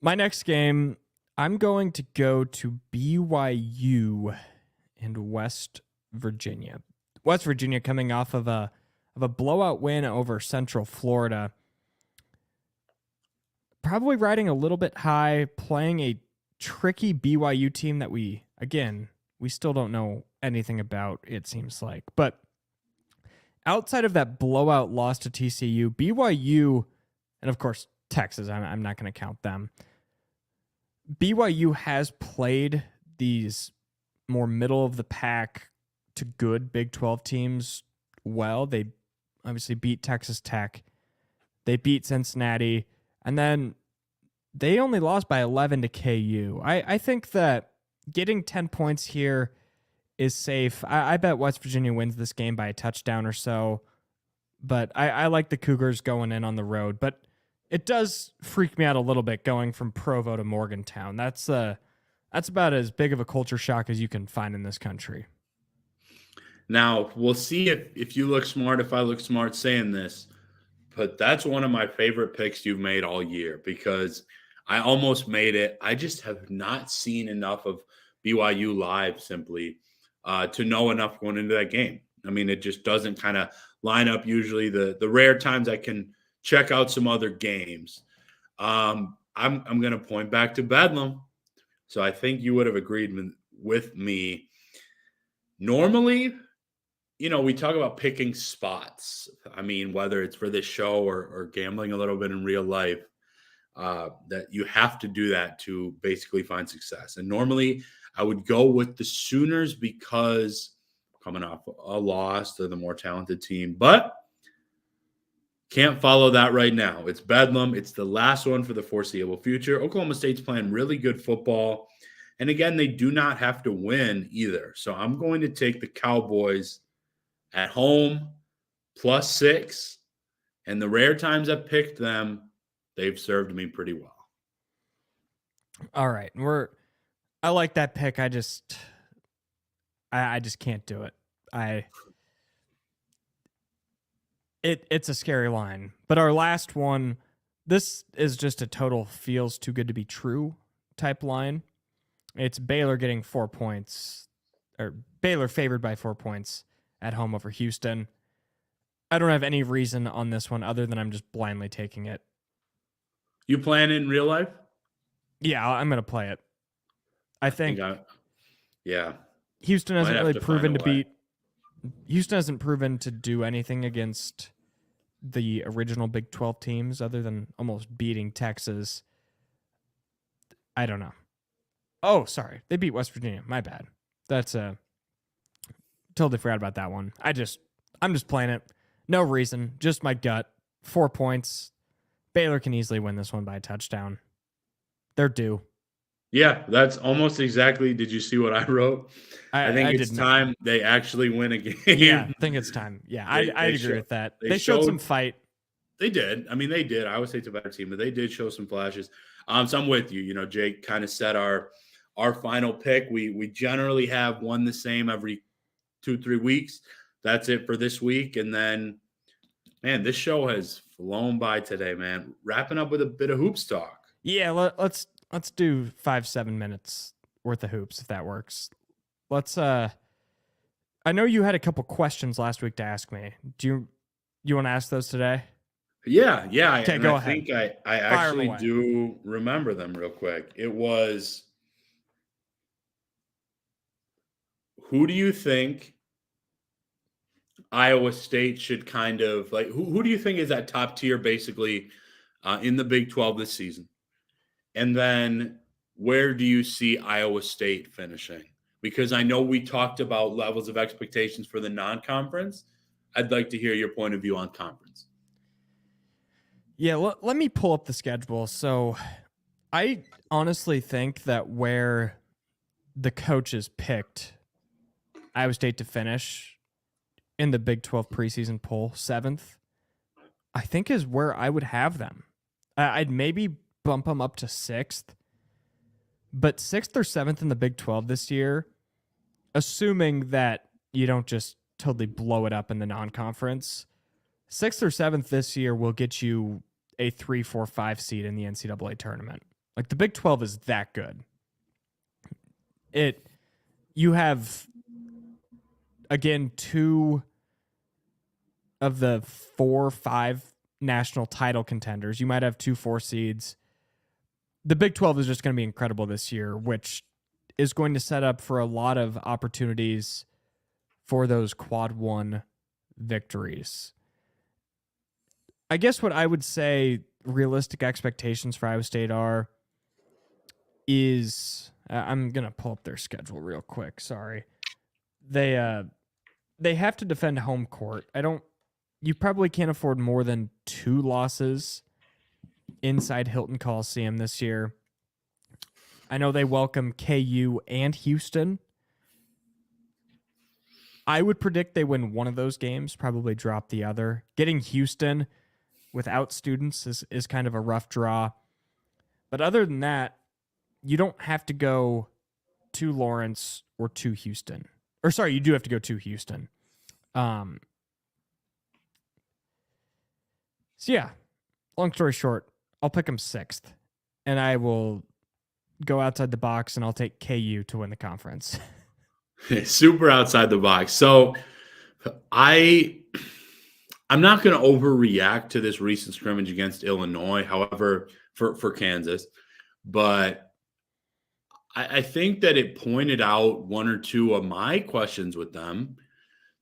next game, I'm going to go to BYU and West Virginia. West Virginia coming off of a blowout win over Central Florida. Probably riding a little bit high, playing a tricky BYU team that we still don't know anything about, it seems like. But outside of that blowout loss to TCU, BYU, and of course Texas, I'm not going to count them. BYU has played these more middle of the pack to good Big 12 teams well. They obviously beat Texas Tech. They beat Cincinnati. And then they only lost by 11 to KU. I think that getting 10 points here is safe. I bet West Virginia wins this game by a touchdown or so. But I like the Cougars going in on the road. But it does freak me out a little bit going from Provo to Morgantown. That's about as big of a culture shock as you can find in this country. Now, we'll see if you look smart, if I look smart saying this, but that's one of my favorite picks you've made all year because I almost made it. I just have not seen enough of BYU live simply to know enough going into that game. I mean, it just doesn't kind of line up usually. The rare times I can check out some other games. I'm going to point back to Bedlam. So I think you would have agreed with me. Normally, we talk about picking spots. I mean, whether it's for this show or gambling a little bit in real life, that you have to do that to basically find success. And normally I would go with the Sooners because coming off a loss to the more talented team, but can't follow that right now. It's Bedlam. It's the last one for the foreseeable future. Oklahoma State's playing really good football. And again, they do not have to win either. So I'm going to take the Cowboys at home +6. And the rare times I've picked them, they've served me pretty well. All right. I like that pick. I just can't do it. It's a scary line. But our last one, this is just a total feels too good to be true type line. It's Baylor getting 4 points, or Baylor favored by 4 points at home over Houston. I don't have any reason on this one other than I'm just blindly taking it. You playing it in real life? Yeah, I'm going to play it. I think yeah. Houston hasn't really proven to beat. Houston hasn't proven to do anything against the original Big 12 teams other than almost beating Texas. I don't know. Oh, sorry. They beat West Virginia. My bad. That's totally forgot about that one. I'm just playing it. No reason. Just my gut. 4 points. Baylor can easily win this one by a touchdown. They're due. Yeah, that's almost exactly. Did you see what I wrote? I think it's time they actually win a game. Yeah, I think it's time. Yeah, I agree with that. They showed some fight. They did. I mean, they did. I would say it's a better team, but they did show some flashes. So I'm with you. Jake kind of set our final pick. We generally have one the same every 2-3 weeks. That's it for this week. And then, man, this show has flown by today, man. Wrapping up with a bit of hoops talk. Yeah, let's do 5-7 minutes worth of hoops if that works. Let's I know you had a couple questions last week to ask me. Do you want to ask those today? Yeah. Okay, go ahead. I think I actually do remember them real quick. It was, who do you think Iowa State should kind of like, who do you think is that top tier basically in the Big 12 this season? And then where do you see Iowa State finishing? Because I know we talked about levels of expectations for the non-conference. I'd like to hear your point of view on conference. Yeah, let me pull up the schedule. So I honestly think that where the coaches picked Iowa State to finish in the Big 12 preseason poll, 7th, I think is where I would have them. I'd maybe bump them up to 6th, but 6th or 7th in the Big 12 this year, assuming that you don't just totally blow it up in the non-conference, 6th or 7th this year will get you a 3, 4, 5 seed in the NCAA tournament. Like the Big 12 is that good. You have, again, 2 of the 4, 5 national title contenders. You might have 2 4 seeds. The Big 12 is just going to be incredible this year, which is going to set up for a lot of opportunities for those quad 1 victories. I guess what I would say realistic expectations for Iowa State is I'm going to pull up their schedule real quick. Sorry. They have to defend home court. You probably can't afford more than 2 losses inside Hilton Coliseum this year. I know they welcome KU and Houston. I would predict they win one of those games, probably drop the other. Getting Houston without students is kind of a rough draw. But other than that, you don't have to go to Lawrence or to Houston. Or sorry, you do have to go to Houston. So yeah, long story short, I'll pick them 6th. And I will go outside the box and I'll take KU to win the conference. Super outside the box. So I'm not going to overreact to this recent scrimmage against Illinois, however, for Kansas. But I think that it pointed out one or two of my questions with them.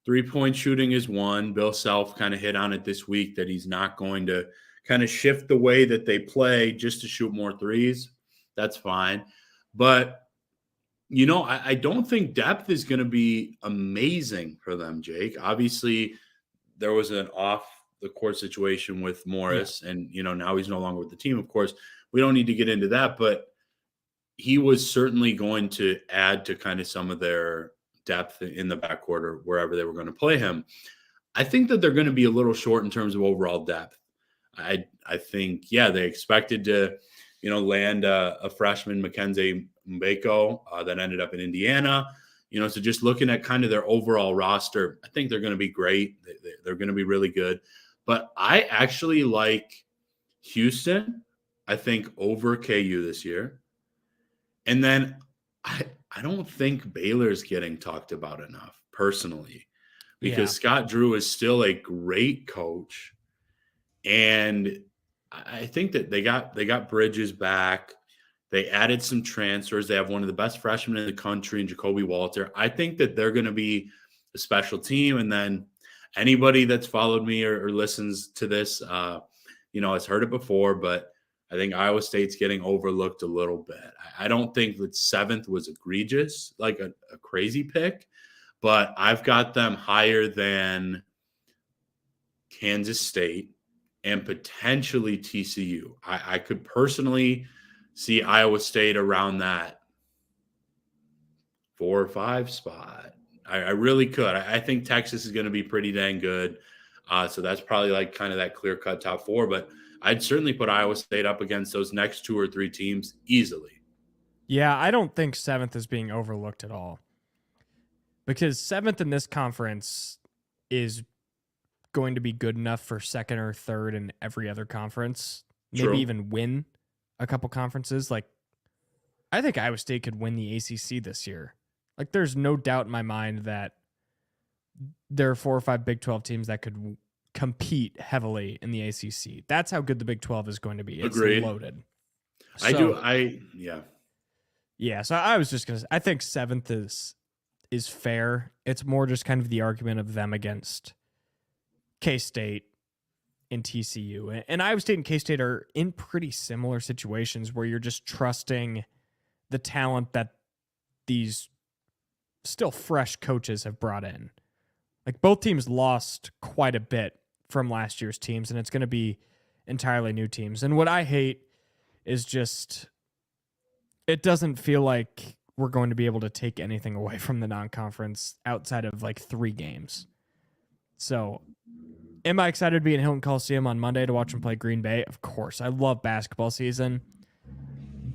3-point shooting is one. Bill Self kind of hit on it this week that he's not going to kind of shift the way that they play just to shoot more threes. That's fine. But I don't think depth is going to be amazing for them, Jake. Obviously, there was an off-the-court situation with Morris, and, now he's no longer with the team, of course. We don't need to get into that, but he was certainly going to add to kind of some of their depth in the backcourt or wherever they were going to play him. I think that they're going to be a little short in terms of overall depth. I think, they expected to, land a freshman, Mackenzie Mbako, that ended up in Indiana. So just looking at kind of their overall roster, I think they're going to be great. They're going to be really good. But I actually like Houston, I think, over KU this year. And then I don't think Baylor's getting talked about enough, personally, because Scott Drew is still a great coach. And I think that they got Bridges back. They added some transfers. They have one of the best freshmen in the country in Jacoby Walter. I think that they're going to be a special team. And then anybody that's followed me or listens to this, has heard it before, but I think Iowa State's getting overlooked a little bit. I don't think that 7th was egregious, like a crazy pick, but I've got them higher than Kansas State and potentially TCU. I could personally see Iowa State around that 4 or 5 spot. I really could. I think Texas is going to be pretty dang good. So that's probably like kind of that clear-cut top 4. But I'd certainly put Iowa State up against those next 2 or 3 teams easily. Yeah, I don't think 7th is being overlooked at all. Because 7th in this conference is going to be good enough for 2nd or 3rd in every other conference. Maybe even win a couple conferences. Like, I think Iowa State could win the ACC this year. Like, there's no doubt in my mind that there are 4 or 5 Big 12 teams that could compete heavily in the ACC. That's how good the Big 12 is going to be. It's Agreed. Loaded. Yeah, so I was just going to say, I think 7th is fair. It's more just kind of the argument of them against K-State and TCU. And Iowa State and K-State are in pretty similar situations where you're just trusting the talent that these still fresh coaches have brought in. Like, both teams lost quite a bit from last year's teams, and it's going to be entirely new teams. And what I hate is just, it doesn't feel like we're going to be able to take anything away from the non-conference outside of like 3 games. So, am I excited to be in Hilton Coliseum on Monday to watch them play Green Bay? Of course. I love basketball season.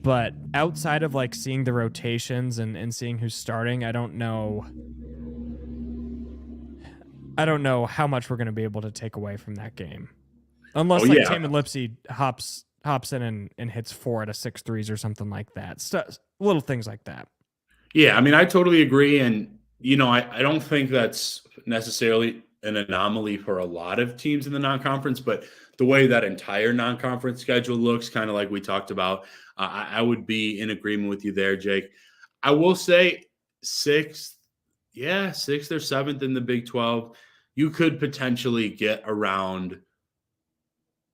But outside of like seeing the rotations and seeing who's starting, I don't know how much we're going to be able to take away from that game. Unless Oh, like yeah. Taman Lipsy hops in and hits 4 out of 6 threes or something like that. Little things like that. Yeah, I mean, I totally agree. And, I don't think that's necessarily an anomaly for a lot of teams in the non-conference, but the way that entire non-conference schedule looks, kind of like we talked about, I would be in agreement with you there, Jake. I will say sixth or seventh in the Big 12, you could potentially get around,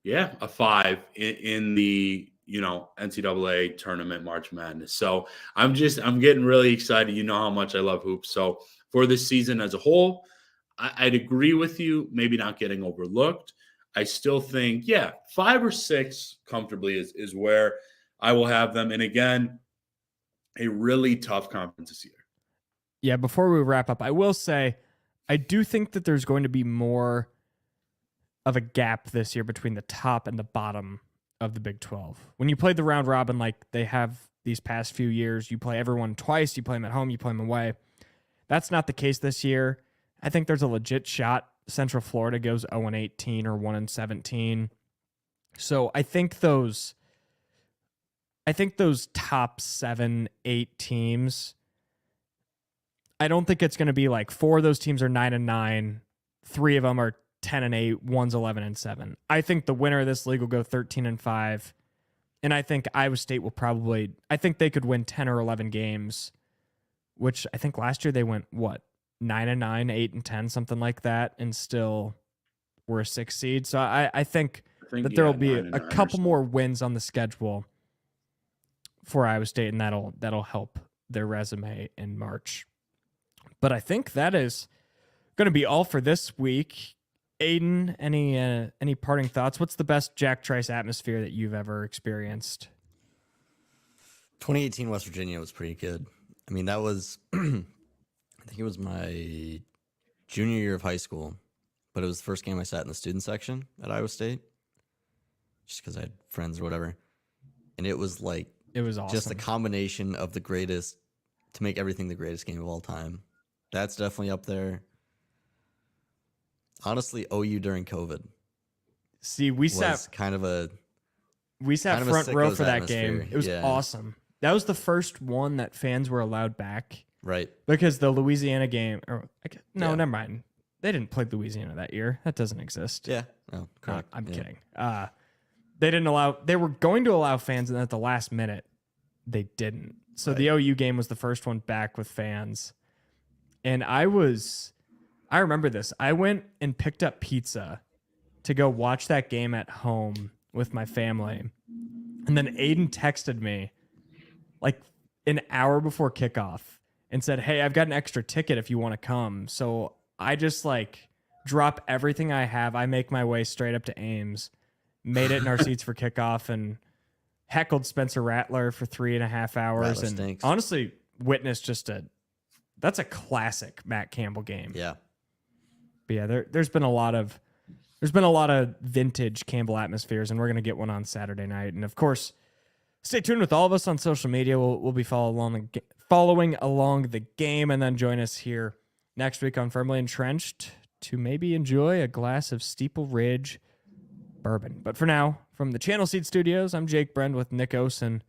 a 5 in the NCAA tournament March Madness. So I'm getting really excited. You know how much I love hoops. So for this season as a whole, I'd agree with you. Maybe not getting overlooked. I still think 5 or 6 comfortably is where I will have them. And again, a really tough conference this year. Yeah. Before we wrap up, I will say I do think that there's going to be more of a gap this year between the top and the bottom of the Big 12. When you play the round robin like they have these past few years, you play everyone twice, you play them at home, you play them away. That's not the case this year. I think there's a legit shot Central Florida goes 0-18 or 1-17. So I think those top 7-8 teams, I don't think it's going to be like 4 of those teams are 9-9, 3 of them are 10-8, one's 11-7. I think the winner of this league will go 13-5, and I think Iowa State will I think they could win 10 or 11 games, which I think last year they went 9-9, 8-10, something like that, and still were a 6 seed. So I think that there will be a couple more wins on the schedule for Iowa State, and that'll help their resume in March. But I think that is going to be all for this week. Aiden, any parting thoughts? What's the best Jack Trice atmosphere that you've ever experienced? 2018 West Virginia was pretty good. I mean, that was, I think it was my junior year of high school, but it was the first game I sat in the student section at Iowa State, just because I had friends or whatever. And it was awesome. Just a combination of the greatest to make everything the greatest game of all time. That's definitely up there. Honestly, OU during COVID. See, we sat front row for that game. It was awesome. That was the first one that fans were allowed back. Right. Because the Louisiana game, never mind. They didn't play Louisiana that year. That doesn't exist. Yeah. No, correct. I'm kidding. They were going to allow fans, and at the last minute, they didn't. So the OU game was the first one back with fans. And I remember this. I went and picked up pizza to go watch that game at home with my family. And then Aiden texted me like an hour before kickoff and said, "Hey, I've got an extra ticket if you want to come." So I just drop everything I have. I make my way straight up to Ames, made it in our seats for kickoff, and heckled Spencer Rattler for 3.5 hours. Rattler and stinks. honestly witnessed that's a classic Matt Campbell game. Yeah. But yeah, there's been a lot of vintage Campbell atmospheres, and we're gonna get one on Saturday night. And of course, stay tuned with all of us on social media. We'll be following along the game, and then join us here next week on Firmly Entrenched to maybe enjoy a glass of Steeple Ridge bourbon. But for now, from the Channel Seed Studios, I'm Jake Brend with Nick Osen.